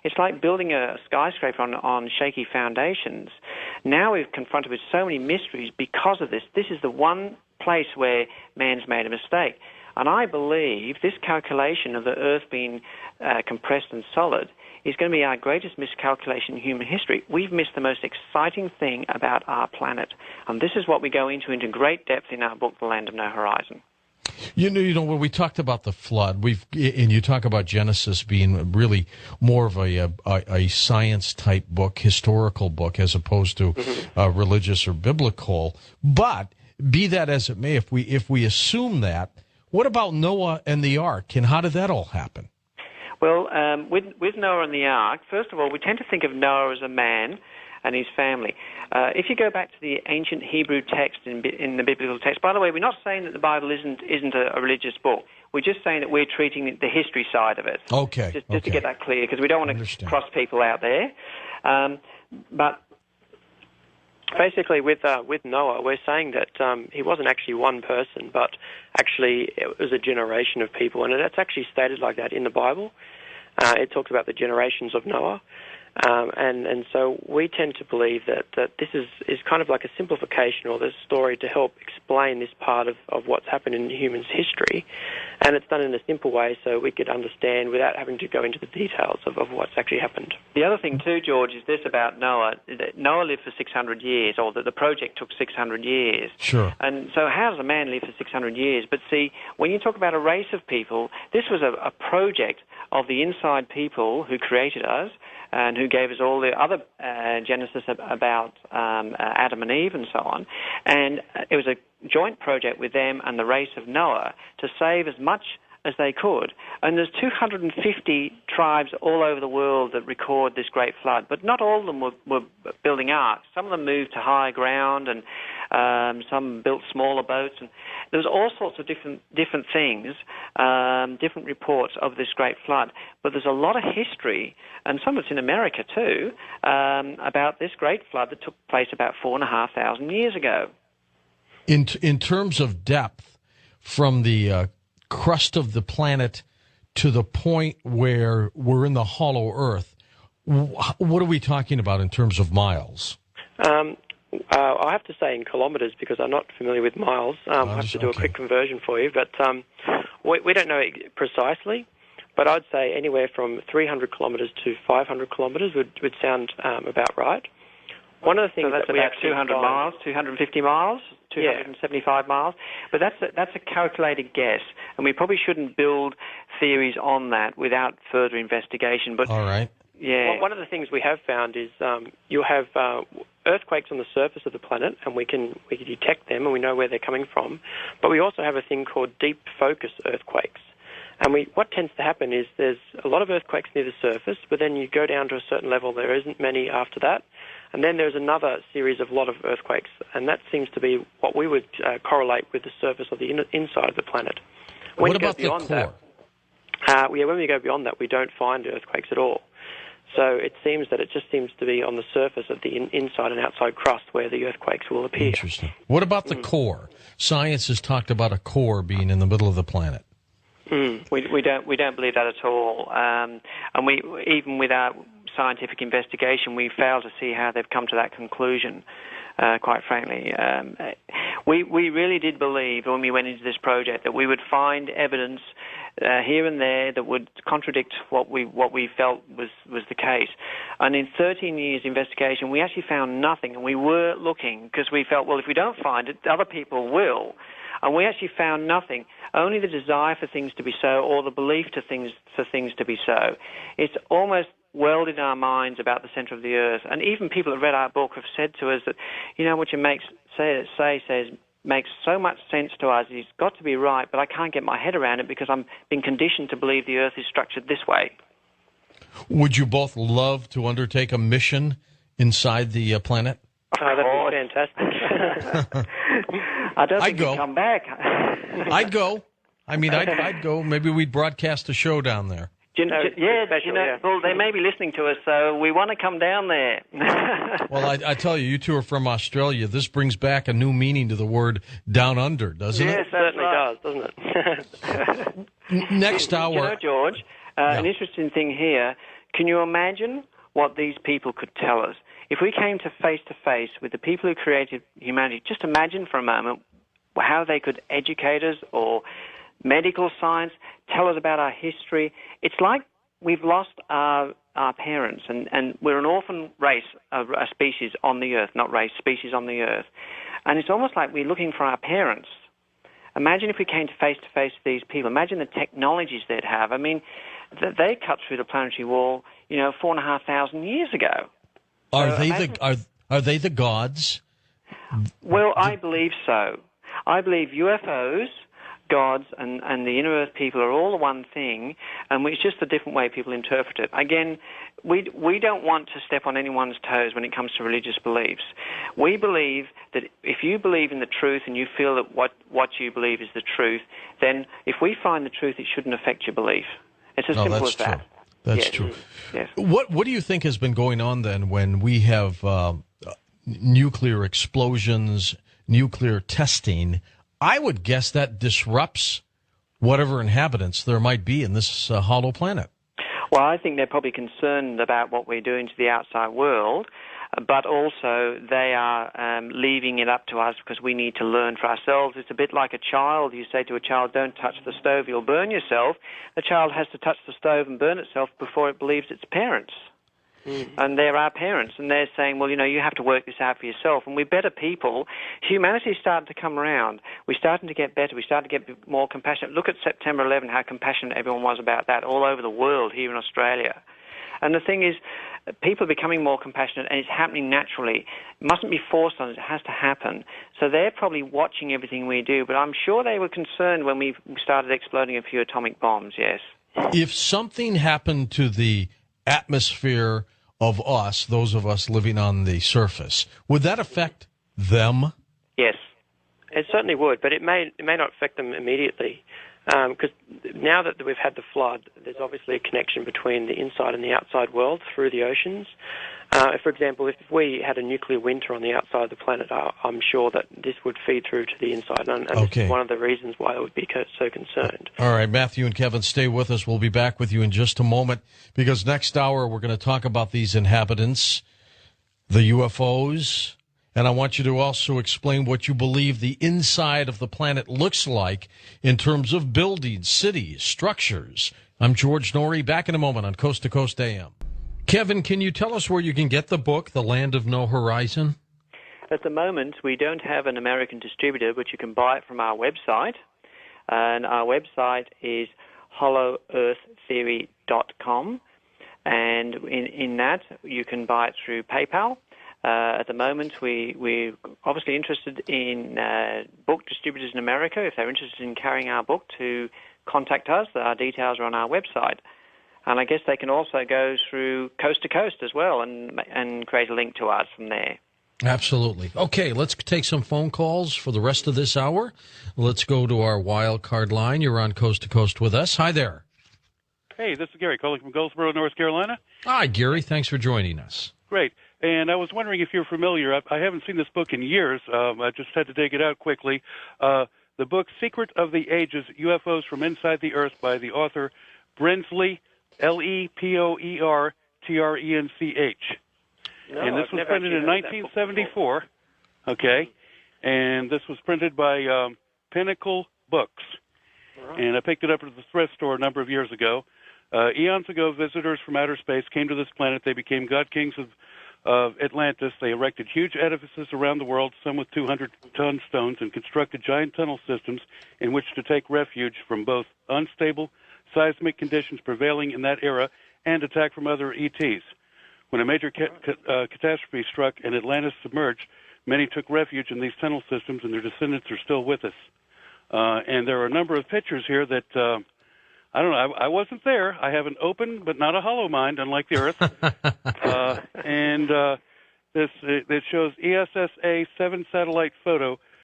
It's like building a skyscraper on shaky foundations. Now we're confronted with so many mysteries because of this. This is the one place where man's made a mistake. And I believe this calculation of the Earth being compressed and solid is going to be our greatest miscalculation in human history. We've missed the most exciting thing about our planet. And this is what we go into great depth in our book, The Land of No Horizon. You know, when we talked about the flood, and you talk about Genesis being really more of a science-type book, historical book, as opposed to religious or biblical. But be that as it may, if we assume that, what about Noah and the ark, and how did that all happen? Well, with Noah and the ark, first of all, we tend to think of Noah as a man and his family. If you go back to the ancient Hebrew text in the biblical text, by the way, we're not saying that the Bible isn't a religious book. We're just saying that we're treating the history side of it. Okay. Just to get that clear, because we don't want to cross people out there. But basically, with Noah, we're saying that he wasn't actually one person, but actually it was a generation of people, and that's actually stated like that in the Bible. It talks about the generations of Noah. And so we tend to believe that this is kind of like a simplification or this story to help explain this part of what's happened in humans' history. And it's done in a simple way so we could understand without having to go into the details of what's actually happened. The other thing too, George, is this about Noah. That Noah lived for 600 years, or that the project took 600 years. Sure. And so how does a man live for 600 years? But see, when you talk about a race of people, this was a project of the inside people who created us, and who gave us all the other Genesis about Adam and Eve and so on. And it was a joint project with them and the race of Noah to save as much as they could. And there's 250 tribes all over the world that record this great flood, but not all of them were building arks. Some of them moved to higher ground, and some built smaller boats. And there was all sorts of different things, different reports of this great flood. But there's a lot of history, and some of it's in America too, about this great flood that took place about 4,500 years ago. In terms of depth, from the crust of the planet to the point where we're in the hollow earth, what are we talking about in terms of miles? I have to say in kilometres because I'm not familiar with miles. I have to do a quick conversion for you, but we don't know precisely. But I'd say anywhere from 300 kilometres to 500 kilometres would sound about right. One of the things that's about 200 miles, 250 miles, 275 miles. But that's a calculated guess, and we probably shouldn't build theories on that without further investigation. But all right. Yeah. Well, one of the things we have found is you'll have earthquakes on the surface of the planet, and we can detect them, and we know where they're coming from. But we also have a thing called deep focus earthquakes. And what tends to happen is there's a lot of earthquakes near the surface, but then you go down to a certain level, there isn't many after that. And then there's another series of lot of earthquakes, and that seems to be what we would correlate with the surface of the inside of the planet. When what about the core? When we go beyond that, we don't find earthquakes at all. So it seems that it just seems to be on the surface of the inside and outside crust where the earthquakes will appear. Interesting. What about the core? Science has talked about a core being in the middle of the planet. We don't believe that at all. And we even with our scientific investigation, we fail to see how they've come to that conclusion. Quite frankly, we really did believe when we went into this project that we would find evidence here and there that would contradict what we felt was the case. And in 13 years investigation, we actually found nothing, and we were looking because we felt, well, if we don't find it, other people will. And we actually found nothing, only the desire for things to be so, or the belief for things to be so. It's almost welled in our minds about the center of the earth. And even people that read our book have said to us that, what you says makes so much sense to us. It's got to be right, but I can't get my head around it because I'm being conditioned to believe the earth is structured this way. Would you both love to undertake a mission inside the planet? Oh, that'd be fantastic. I don't think you'd come back. I'd go. I'd go. Maybe we'd broadcast a show down there. Well, they may be listening to us, so we want to come down there. Well, I tell you, you two are from Australia. This brings back a new meaning to the word down under, doesn't it? Yes, certainly does, doesn't it? Next hour. George, an interesting thing here, Can you imagine what these people could tell us? If we came to face with the people who created humanity, just imagine for a moment how they could educate us, or medical science, tell us about our history. It's like we've lost our parents, and we're an orphan race, a species on the earth, not race, species on the earth. And it's almost like we're looking for our parents. Imagine if we came to face with these people. Imagine the technologies they'd have. I mean, they cut through the planetary wall, 4,500 years ago. Are they the gods? Well, I believe so. I believe UFOs, gods, and the inner earth people are all the one thing, and it's just a different way people interpret it. Again, we don't want to step on anyone's toes when it comes to religious beliefs. We believe that if you believe in the truth and you feel that what you believe is the truth, then if we find the truth, it shouldn't affect your belief. It's as simple as that. That's true. Yes. What do you think has been going on then when we have nuclear explosions, nuclear testing? I would guess that disrupts whatever inhabitants there might be in this hollow planet. Well, I think they're probably concerned about what we're doing to the outside world, but also they are leaving it up to us because we need to learn for ourselves. It's a bit like a child. You say to a child, don't touch the stove, you'll burn yourself. The child has to touch the stove and burn itself before it believes its parents. And they're our parents, and they're saying, well, you have to work this out for yourself. And we're better people. Humanity's starting to come around. We're starting to get better. We're starting to get more compassionate. Look at September 11, how compassionate everyone was about that all over the world, here in Australia. And the thing is, people are becoming more compassionate, and it's happening naturally. It mustn't be forced on us. It has to happen. So they're probably watching everything we do, but I'm sure they were concerned when we started exploding a few atomic bombs, yes. If something happened to the atmosphere of us, those of us living on the surface, would that affect them? Yes, it certainly would, but it may not affect them immediately. Because now that we've had the flood, there's obviously a connection between the inside and the outside world through the oceans. For example, if we had a nuclear winter on the outside of the planet, I'm sure that this would feed through to the inside, and this is one of the reasons why I would be so concerned. All right, Matthew and Kevin, stay with us. We'll be back with you in just a moment, because next hour we're going to talk about these inhabitants, the UFOs, and I want you to also explain what you believe the inside of the planet looks like in terms of buildings, cities, structures. I'm George Noory, back in a moment on Coast to Coast AM. Kevin, can you tell us where you can get the book, The Land of No Horizon? At the moment, we don't have an American distributor, but you can buy it from our website. And our website is hollowearththeory.com. And in that, you can buy it through PayPal. At the moment, we're obviously interested in book distributors in America. If they're interested in carrying our book, to contact us. Our details are on our website. And I guess they can also go through Coast to Coast as well and create a link to us from there. Absolutely. Okay, let's take some phone calls for the rest of this hour. Let's go to our wild card line. You're on Coast to Coast with us. Hi there. Hey, this is Gary calling from Goldsboro, North Carolina. Hi, Gary. Thanks for joining us. Great. And I was wondering if you're familiar. I haven't seen this book in years. I just had to dig it out quickly. The book Secret of the Ages, UFOs from Inside the Earth by the author Brensley, Lepoertrench. No, And this was printed in 1974. Okay. And this was printed by Pinnacle Books. Right. And I picked it up at the thrift store a number of years ago. Eons ago, visitors from outer space came to this planet. They became god kings of Atlantis. They erected huge edifices around the world, some with 200-ton stones, and constructed giant tunnel systems in which to take refuge from both unstable seismic conditions prevailing in that era and attack from other ETs. When a major catastrophe struck and Atlantis submerged, many took refuge in these tunnel systems, and their descendants are still with us. And there are a number of pictures here that, I don't know, I wasn't there. I have an open but not a hollow mind, unlike the Earth. It shows ESSA 7 satellite photo